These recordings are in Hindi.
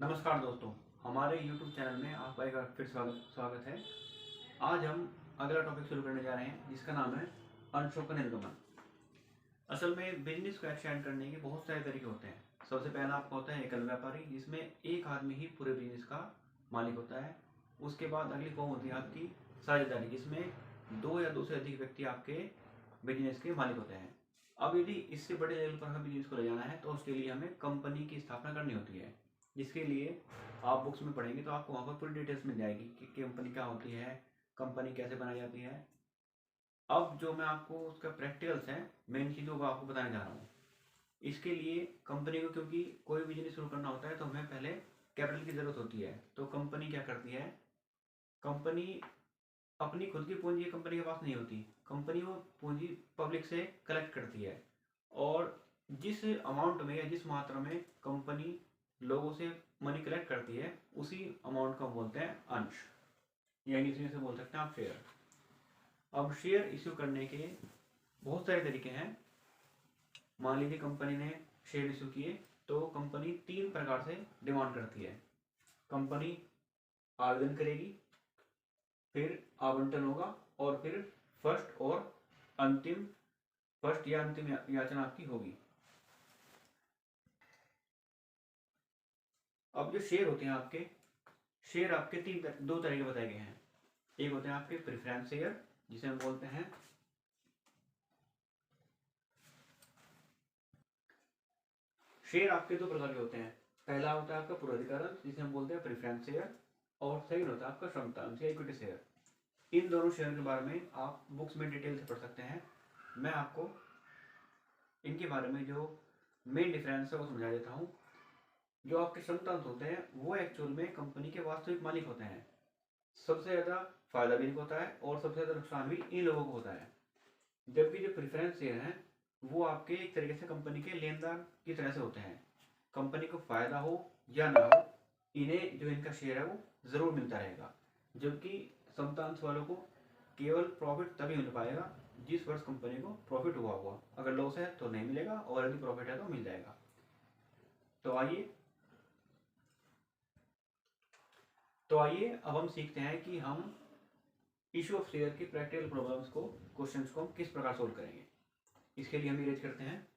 नमस्कार दोस्तों, हमारे YouTube चैनल में आपका एक बार फिर स्वागत है। आज हम अगला टॉपिक शुरू करने जा रहे हैं जिसका नाम है अनशोकन निर्गमन। असल में बिजनेस को एक्सटेंड करने के बहुत सारे तरीके होते हैं। सबसे पहला आपका होता है एकल व्यापारी, जिसमें एक आदमी ही पूरे बिजनेस का मालिक होता है। उसके बाद अगली फॉर्म होती है आपकी साझेदारी, जिसमें दो या दो से अधिक व्यक्ति आपके बिजनेस के मालिक होते हैं। अब यदि इससे बड़े लेवल पर हमें बिजनेस को ले जाना है तो उसके लिए हमें कंपनी की स्थापना करनी होती है, जिसके लिए आप बुक्स में पढ़ेंगे तो आपको वहाँ पर पूरी डिटेल्स मिल जाएगी कि कंपनी क्या होती है, कंपनी कैसे बनाई जाती है। अब जो मैं आपको उसका प्रैक्टिकल्स है, मेन चीज़ों को आपको बताने जा रहा हूँ। इसके लिए कंपनी को, क्योंकि कोई बिजनेस शुरू करना होता है तो हमें पहले कैपिटल की ज़रूरत होती है। तो कंपनी क्या करती है, कंपनी अपनी खुद की पूंजी कंपनी के पास नहीं होती। कंपनी वो पूंजी पब्लिक से कलेक्ट करती है, और जिस अमाउंट में या जिस मात्रा में कंपनी लोगों से मनी कलेक्ट करती है, उसी अमाउंट को हम बोलते हैं अंश, या इंग्लिश में से बोल सकते हैं आप शेयर। अब शेयर इश्यू करने के बहुत सारे तरीके हैं। मान लीजिए कंपनी ने शेयर इश्यू किए तो कंपनी तीन प्रकार से डिमांड करती है। कंपनी आवेदन करेगी, फिर आवंटन होगा, और फिर फर्स्ट या अंतिम याचना आपकी होगी। अब जो शेयर होते हैं आपके, शेयर आपके दो तरह के बताए गए हैं। एक होते हैं आपके प्रेफरेंस शेयर, जिसे हम बोलते हैं शेयर आपके दो प्रकार के होते हैं। पहला होता है आपका पूर्वाधिकार, जिसे हम बोलते हैं प्रेफरेंस शेयर, और सेकंड होता है आपका क्षमता अंश या इक्विटी शेयर। इन दोनों शेयर के बारे में आप बुक्स में डिटेल से पढ़ सकते हैं। मैं आपको इनके बारे में जो मेन डिफरेंस है वो समझा देता हूँ। जो आपके क्षमता अंश होते हैं वो एक्चुअल में कंपनी के वास्तविक मालिक होते हैं। सबसे ज़्यादा फायदा भी इनको होता है और सबसे ज़्यादा नुकसान भी इन लोगों को होता है। जबकि जो प्रेफरेंस शेयर हैं वो आपके एक तरीके से कंपनी के लेनदार की तरह से होते हैं। कंपनी को फायदा हो या ना हो, इन्हें जो इनका शेयर है वो जरूर मिलता रहेगा। जबकि समतांश वालों को केवल प्रॉफिट तभी मिल पाएगा जिस वर्ष कंपनी को प्रॉफिट हुआ होगा। अगर लॉस है तो नहीं मिलेगा, और यदि प्रॉफिट है तो मिल जाएगा। तो आइए अब हम सीखते हैं कि हम इशू ऑफ शेयर की प्रैक्टिकल प्रॉब्लम्स को, क्वेश्चंस को हम किस प्रकार सोल्व करेंगे। इसके लिए हम इरेज करते हैं।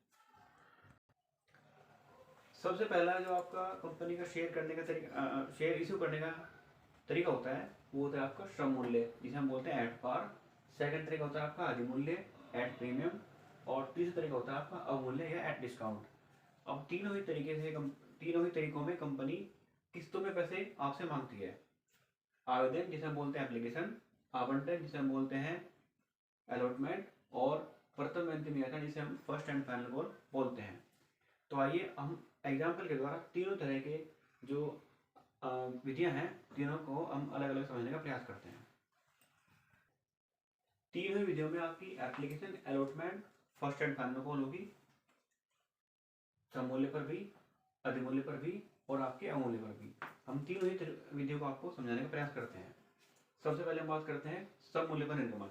सबसे पहला जो आपका कंपनी का शेयर करने का तरीका, शेयर इशू करने का तरीका होता है, वो होता है आपका श्रम मूल्य, जिसे हम बोलते हैं एट पार। सेकंड तरीका होता है आपका अधिमूल्य एट प्रीमियम, और तीसरा तरीका होता है आपका अवमूल्य या एट डिस्काउंट। अब तीनों ही तरीकों में कंपनी किस्तों में पैसे आपसे मांगती है। आवेदन जिसे हम बोलते हैं एप्लीकेशन, आवंटन जिसे हम बोलते हैं अलॉटमेंट, और प्रथम अंतिम याचना जिसे हम फर्स्ट एंड फाइनल कॉल बोलते हैं। तो आइए हम एग्जाम्पल के द्वारा तीनों तरह के जो विधियां हैं, तीनों को हम अलग अलग समझने का प्रयास करते हैं। तीनों ही विधियों में आपकी application, allotment, first and final call होगी। समूल्य पर भी, अधिमूल्य पर भी, और आपके अमूल्य पर भी। हम तीनों ही विधियों को आपको समझाने का प्रयास करते हैं। सबसे पहले हम बात करते हैं सब मूल्य पर निर्गमन।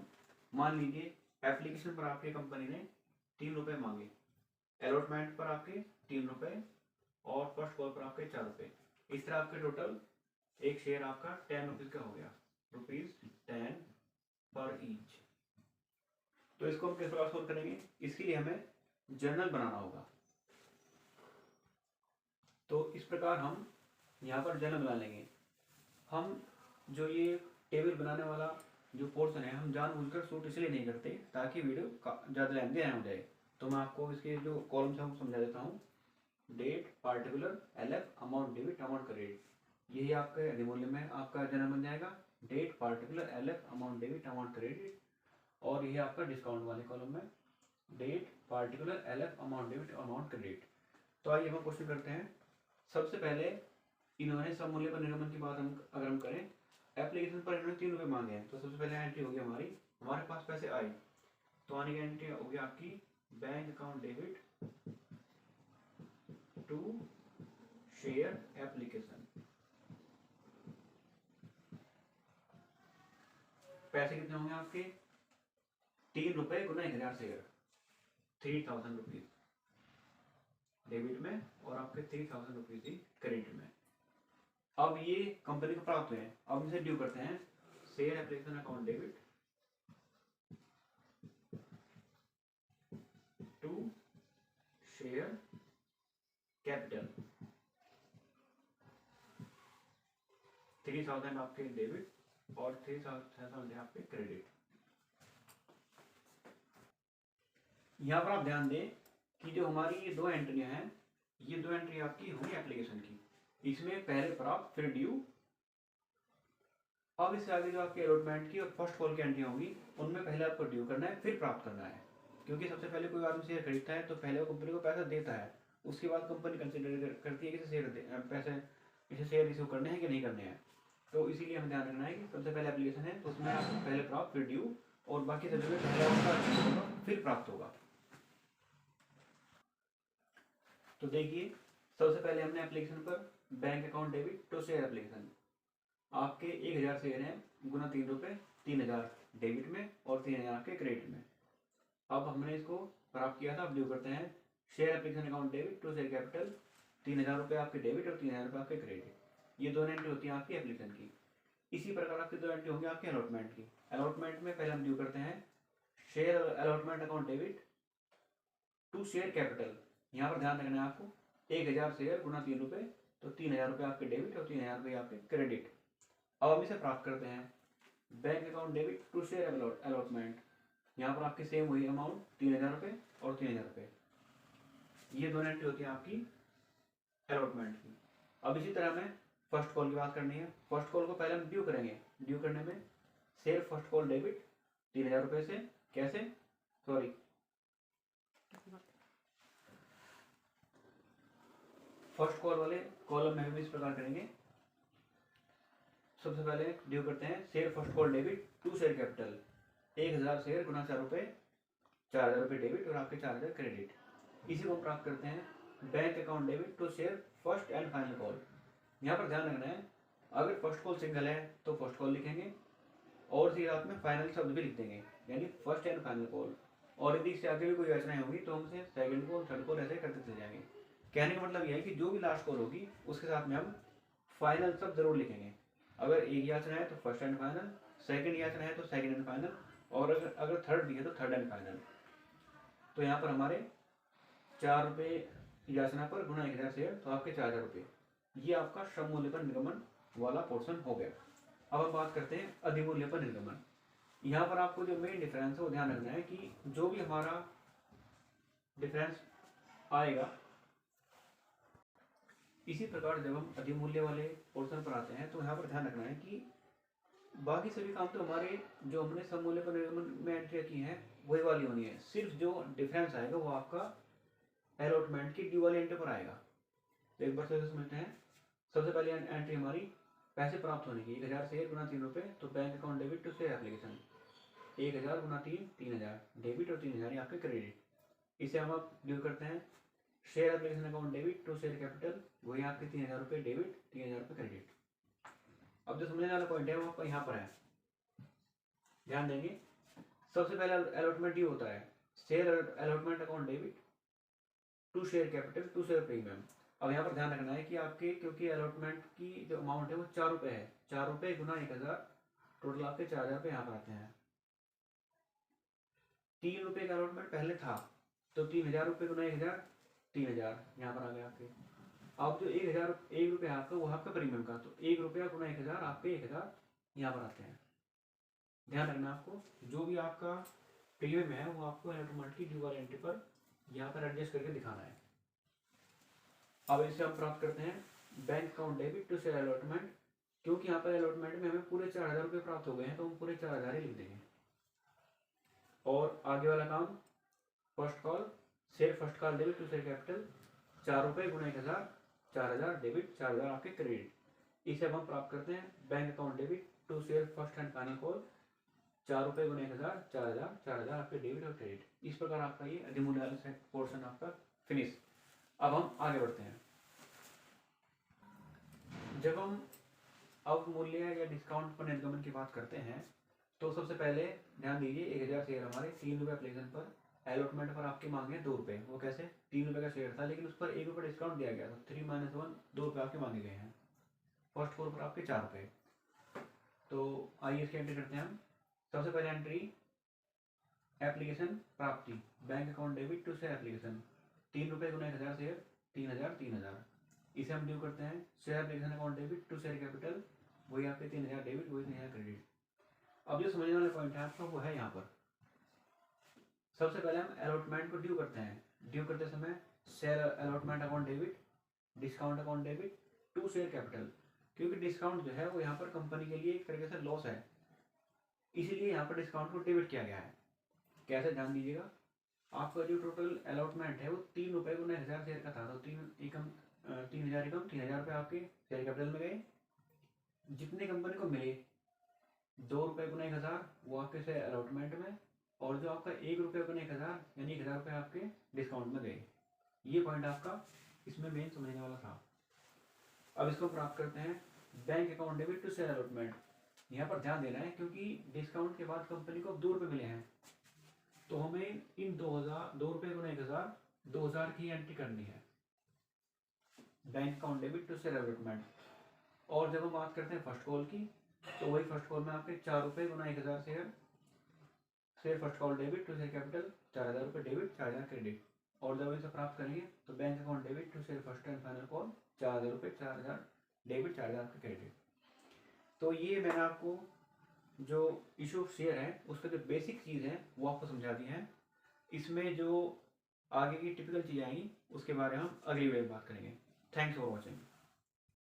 मान लीजिए एप्लीकेशन पर आपके कंपनी ने 3 रुपए मांगे, अलॉटमेंट पर आपके 3 रुपए, और फर्स्ट कॉल पर आपके 4 रुपए। इस तरह आपके टोटल एक शेयर आपका 10 रुपीज का हो गया, ₹10 पर ईच। तो इसको हम किस प्रकार सोल्व करेंगे, इसके लिए हमें जर्नल बनाना होगा। तो इस प्रकार हम यहाँ पर जर्नल बना लेंगे। हम जो ये टेबल बनाने वाला जो पोर्शन है, हम जानबूझकर शूट इसलिए नहीं करते ताकि वीडियो ज़्यादा लेंदी हो जाए। तो मैं आपको इसके जो कॉलम्स हैं वो समझा देता हूँ। Date, particular, LF, amount debit, amount credit, यही आपके अधिमूल्य में आपका जर्नल बन जाएगा। Date, particular, LF, amount debit, amount credit, और यही आपका डिस्काउंट वाले कॉलम में date, particular, LF, amount debit, amount credit. तो आइए हम क्वेश्चन करते हैं। सबसे पहले इन्होंने सब मूल्य पर निर्गमन की बात अगर हम करें, एप्लीकेशन पर इन्होंने 3 रुपये मांगे हैं, तो सबसे पहले एंट्री होगी हमारे पास पैसे आए, तो आने की एंट्री होगी आपकी bank account debit to share application. पैसे कितने होंगे आपके, 3 रुपए गुना 1000 शेयर, 3000 रुपीज डेबिट में, और आपके 3000 रुपीज ही क्रेडिट में। अब ये कंपनी को प्राप्त हुए हैं, अब इसे ड्यू करते हैं। Share application account debit to share capital 3000 आपके डेबिट और 3000 आपके क्रेडिट। यहाँ पर आप ध्यान दें कि जो हमारी ये दो एंट्रियां हैं, ये दो एंट्री आपकी होंगी एप्लीकेशन की। इसमें पहले प्राप्त फिर ड्यू। अब इससे आगे जो आपके अलॉटमेंट की और फर्स्ट कॉल की एंट्री होंगी, उनमें पहले आपको ड्यू करना है फिर प्राप्त करना है। क्योंकि सबसे पहले कोई आदमी शेयर खरीदता है तो पहले वो कंपनी को पैसा देता है, उसके बाद कंपनी कंसिडर करती है कि इसे शेयर इशू करने हैं कि नहीं करने हैं। तो इसीलिए हमें ध्यान रखना है कि सबसे पहले एप्लीकेशन है तो उसमें आपको पहले प्राप्त फिर ड्यू, और बाकी सभी में पहले होगा फिर प्राप्त होगा। तो देखिए, सबसे पहले हमने एप्लीकेशन पर bank account debit to share application, आपके 1000 शेयर हैं गुना 3 रुपये, 3000 डेबिट में और 3000 आपके क्रेडिट में। अब हमने इसको प्राप्त किया था, अब ड्यू करते हैं share application account debit to share capital 3000 रुपये आपके डेबिट और 3000 रुपये आपके क्रेडिट। ये दोनों एंट्री होती है आपकी एप्लीकेशन की। इसी प्रकार आपकी दो एंट्री होंगी आपके अलॉटमेंट की। अलॉटमेंट में पहले हम ड्यू करते हैं share allotment account debit to share capital. यहाँ पर ध्यान रखना है आपको, 1000 शेयर गुना 3 रुपये, तो 3000 रुपये आपके डेबिट और 3000 रुपये आपके क्रेडिट। अब हम इसे प्राप्त करते हैं bank account debit to share allotment. यहाँ पर आपकी सेम हुई अमाउंट 3000 रुपये और 3000 रुपये। ये दोनों एंट्री होती है आपकी अलॉटमेंट की। अब इसी तरह में फर्स्ट कॉल की बात करनी है। फर्स्ट कॉल को पहले हम ड्यू करेंगे। ड्यू करने में शेयर फर्स्ट कॉल डेबिट 3000 रुपये से, कैसे, सॉरी फर्स्ट कॉल वाले कॉलम में भी इस प्रकार करेंगे। सबसे पहले ड्यू करते हैं share first call debit to share capital 1000 share गुना 4 रुपये, 4000 रुपये डेबिट और आपके 4000 क्रेडिट। इसी को प्राप्त करते हैं bank account debit to share first and final call. यहाँ पर ध्यान रखना है, अगर फर्स्ट कॉल सिंगल है तो फर्स्ट कॉल लिखेंगे और इसी रात में फाइनल शब्द भी लिख देंगे, यानी फर्स्ट एंड फाइनल कॉल। और यदि इससे आगे भी कोई रचनाएं होंगी तो हम उसे सेकंड कॉल थर्ड कॉल ऐसे करते चले जाएंगे। कहने का मतलब यह है कि जो भी लास्ट कॉल होगी उसके साथ में हम फाइनल शब्द जरूर लिखेंगे। अगर एक याचना है तो फर्स्ट एंड फाइनल, सेकंड याचना है तो सेकंड एंड फाइनल, और अगर थर्ड भी है तो थर्ड एंड फाइनल। तो यहाँ पर हमारे 4 रुपये याचना पर गुना 1000 शेयर, तो आपके 4000 रुपये। ये आपका श्रम मूल्य पर निर्गमन वाला पोर्शन हो गया। अब हम बात करते हैं अधिमूल्य पर निर्गमन। यहाँ पर आपको जो मेन डिफरेंस है वो ध्यान रखना है कि जो भी हमारा डिफरेंस आएगा, इसी प्रकार जब हम अधिमूल्य वाले पोर्शन पर आते हैं तो यहाँ पर ध्यान रखना है कि बाकी सभी काम तो हमारे जो हमने समूल्य पर निर्गमन में एंट्री की हैं वही वाली होनी है। सिर्फ जो डिफरेंस आएगा वो आपका अलॉटमेंट की ड्यू वाली एंट्री पर आएगा। तो एक बार से समझते हैं। सबसे पहले एंट्री हमारी पैसे प्राप्त होने की, 1000 शेयर गुना 3 रुपये, तो bank account debit to share application 1000 गुना 3, 3000 डेबिट और 3000 आपके क्रेडिट। इसे हम आप ड्यू करते हैं share application account debit to share capital, वही आपके 3000 रुपये डेबिट, 3000 रुपये क्रेडिट। अब जो समझने वाला पॉइंट है वो आपका यहाँ पर है, ध्यान देंगे। सबसे पहले अलॉटमेंट ये होता है share allotment account debit to share capital to share premium. अब यहाँ पर ध्यान रखना है कि आपके, क्योंकि अलॉटमेंट की जो अमाउंट है वो 4 रुपये है, 4 रुपये गुना 1000, टोटल आपके 4000 रुपये यहाँ पर आते हैं। 3 रुपये का अलॉटमेंट पहले था तो 3000 रुपये गुना 1000, 3000 यहाँ पर आ गया आपके। अब जो 1 रुपये आपका वो आपका प्रीमियम का, तो 1 रुपया गुना 1000 आपके 1000 यहाँ पर आते हैं। ध्यान रखना आपको, जो भी आपका प्रीमियम है वो आपको अलॉटमेंट की ड्यू वाली एंट्री पर यहाँ पर एडजस्ट करके दिखाना है। अब इसे हम प्राप्त करते हैं bank account debit to share allotment. क्योंकि यहाँ पर अलॉटमेंट में हमें पूरे 4000 रुपये प्राप्त हो गए हैं तो हम पूरे 4000 ही लिख देंगे। और आगे वाला काम first call share first call debit to share capital 4 रुपये गुना 1000, 4000 डेबिट, 4000 आपके क्रेडिट। इसे हम प्राप्त करते हैं bank account debit to share first and final call 4 रुपये गुना 1000, 4000, 4000 आपके डेबिट और क्रेडिट। इस प्रकार आपका ये अधिमूल्य पोर्शन आपका फिनिश। अब हम आगे बढ़ते हैं। जब हम अवमूल्य या डिस्काउंट पर निर्गमन की बात करते हैं तो सबसे पहले ध्यान दीजिए 1000 शेयर हमारे 3 रुपये एप्लीकेशन पर, अलॉटमेंट पर आपके मांगे 2 रुपये। वो कैसे, 3 रुपये का शेयर था लेकिन उस पर 1 रुपये डिस्काउंट दिया गया था, 3 - 1 2 रुपये आपके मांगे गए हैं। फर्स्ट कॉल पर आपके 4 रुपये। तो आइए इसकी एंट्री करते हैं हम। सबसे पहले एंट्री एप्लीकेशन प्राप्ति, bank account debit to share application, 3 रुपये गुना 1000 शेयर 3000 3000। इसे हम ड्यू करते हैं share application account debit to share capital, वही आपके 3000 डेबिट वही 3000 क्रेडिट। अब जो समझने वाला पॉइंट है आपका वो है यहाँ पर। सबसे पहले हम अलॉटमेंट को ड्यू करते हैं। ड्यू करते समय share allotment account debit, discount account debit to share capital, क्योंकि डिस्काउंट जो है वो यहाँ पर कंपनी के लिए एक तरीके से लॉस है, इसीलिए यहाँ पर डिस्काउंट को डेबिट किया गया है। कैसे ध्यान दीजिएगा, आपका जो टोटल अलॉटमेंट है वो 3 रुपये गुना 1000 शेयर का था, तो 3000 एकम 3000 रुपये आपके शेयर कैपिटल में गए। जितने कंपनी को मिले 2 रुपये गुना 1000 वो आपके शेयर अलॉटमेंट में, और जो आपका 1 रुपये गुना 1000 यानी 1000 रुपये आपके डिस्काउंट में गए। ये पॉइंट आपका इसमें मेन समझने वाला था। अब इसको प्राप्त करते हैं bank account debit to share allotment. यहाँ पर ध्यान देना है क्योंकि डिस्काउंट के बाद कंपनी को 2 रुपये मिले हैं, तो हमें इन 2 रुपये गुना 1000 2000 की एंट्री करनी है bank account debit to share allotment. और जब हम बात करते हैं फर्स्ट कॉल की, तो वही फर्स्ट कॉल में आपके 4 रुपये गुना 1000 share first call debit to share capital 4000 रुपये डेबिट 4000 क्रेडिट। और जब इसे प्राप्त करेंगे तो bank account debit to share first and final call 4000 रुपये 4000 डेबिट 4000 क्रेडिट। तो ये मैंने आपको जो इशू ऑफ शेयर है उसका जो बेसिक चीज़ है वो आपको समझा दी है। इसमें जो आगे की टिपिकल चीज़ें आएंगी उसके बारे में हम अगली वीडियो में बात करेंगे। Thanks for watching.